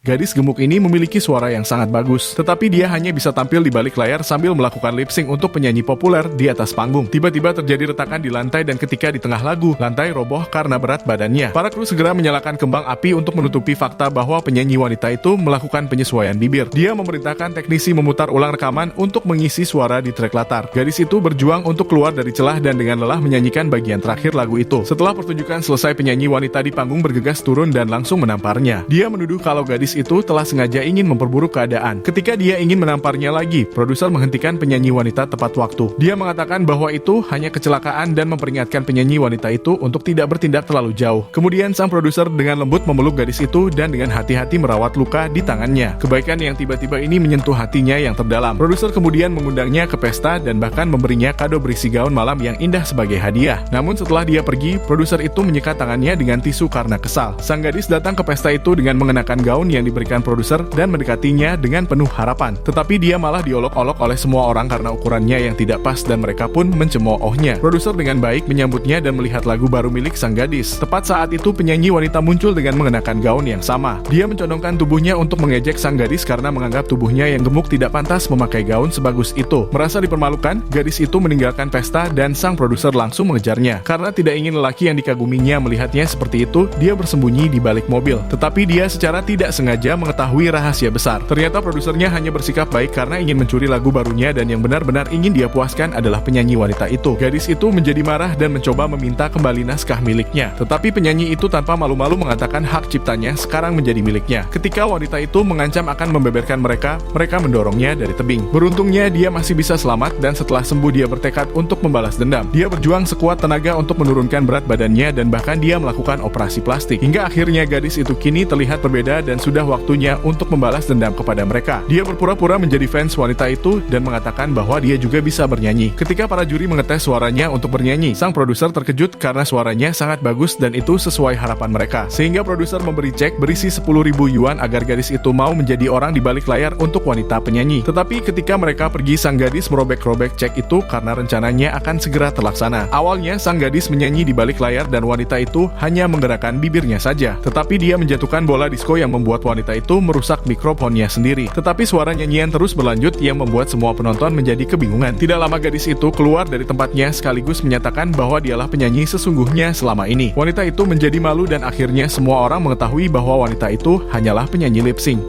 Gadis gemuk ini memiliki suara yang sangat bagus, tetapi dia hanya bisa tampil di balik layar sambil melakukan lip sync untuk penyanyi populer di atas panggung. Tiba-tiba terjadi retakan di lantai dan ketika di tengah lagu, lantai roboh karena berat badannya. Para kru segera menyalakan kembang api untuk menutupi fakta bahwa penyanyi wanita itu melakukan penyesuaian bibir. Dia memerintahkan teknisi memutar ulang rekaman untuk mengisi suara di trek latar. Gadis itu berjuang untuk keluar dari celah dan dengan lelah menyanyikan bagian terakhir lagu itu. Setelah pertunjukan selesai, penyanyi wanita di panggung bergegas turun dan langsung menamparnya. Dia menuduh kalau gadis itu telah sengaja ingin memperburuk keadaan. Ketika dia ingin menamparnya lagi, produser menghentikan penyanyi wanita tepat waktu. Dia mengatakan bahwa itu hanya kecelakaan dan memperingatkan penyanyi wanita itu untuk tidak bertindak terlalu jauh. Kemudian sang produser dengan lembut memeluk gadis itu dan dengan hati-hati merawat luka di tangannya. Kebaikan yang tiba-tiba ini menyentuh hatinya yang terdalam. Produser kemudian mengundangnya ke pesta dan bahkan memberinya kado berisi gaun malam yang indah sebagai hadiah. Namun setelah dia pergi, produser itu menyikat tangannya dengan tisu karena kesal. Sang gadis datang ke pesta itu dengan mengenakan gaun yang diberikan produser dan mendekatinya dengan penuh harapan. Tetapi dia malah diolok-olok oleh semua orang karena ukurannya yang tidak pas dan mereka pun mencemoohnya. Produser dengan baik menyambutnya dan melihat lagu baru milik sang gadis. Tepat saat itu penyanyi wanita muncul dengan mengenakan gaun yang sama. Dia mencondongkan tubuhnya untuk mengejek sang gadis karena menganggap tubuhnya yang gemuk tidak pantas memakai gaun sebagus itu. Merasa dipermalukan, gadis itu meninggalkan pesta dan sang produser langsung mengejarnya. Karena tidak ingin lelaki yang dikaguminya melihatnya seperti itu, dia bersembunyi di balik mobil. Tetapi dia secara tidak sengaja mengetahui rahasia besar. Ternyata produsernya hanya bersikap baik karena ingin mencuri lagu barunya dan yang benar-benar ingin dia puaskan adalah penyanyi wanita itu. Gadis itu menjadi marah dan mencoba meminta kembali naskah miliknya. Tetapi penyanyi itu tanpa malu-malu mengatakan hak ciptanya sekarang menjadi miliknya. Ketika wanita itu mengancam akan membeberkan mereka mendorongnya dari tebing. Beruntungnya dia masih bisa selamat dan setelah sembuh dia bertekad untuk membalas dendam. Dia berjuang sekuat tenaga untuk menurunkan berat badannya dan bahkan dia melakukan operasi plastik. Hingga akhirnya gadis itu kini terlihat berbeda dan sudah waktunya untuk membalas dendam kepada mereka. Dia berpura-pura menjadi fans wanita itu dan mengatakan bahwa dia juga bisa bernyanyi. Ketika para juri mengetes suaranya untuk bernyanyi, sang produser terkejut karena suaranya sangat bagus dan itu sesuai harapan mereka. Sehingga produser memberi cek berisi 10.000 yuan agar gadis itu mau menjadi orang di balik layar untuk wanita penyanyi. Tetapi ketika mereka pergi, sang gadis merobek-robek cek itu karena rencananya akan segera terlaksana. Awalnya sang gadis menyanyi di balik layar dan wanita itu hanya menggerakkan bibirnya saja. Tetapi dia menjatuhkan bola disko yang membuat wanita itu merusak mikrofonnya sendiri. Tetapi suara nyanyian terus berlanjut yang membuat semua penonton menjadi kebingungan. Tidak lama gadis itu keluar dari tempatnya sekaligus menyatakan bahwa dialah penyanyi sesungguhnya selama ini. Wanita itu menjadi malu dan akhirnya semua orang mengetahui bahwa wanita itu hanyalah penyanyi lip sync.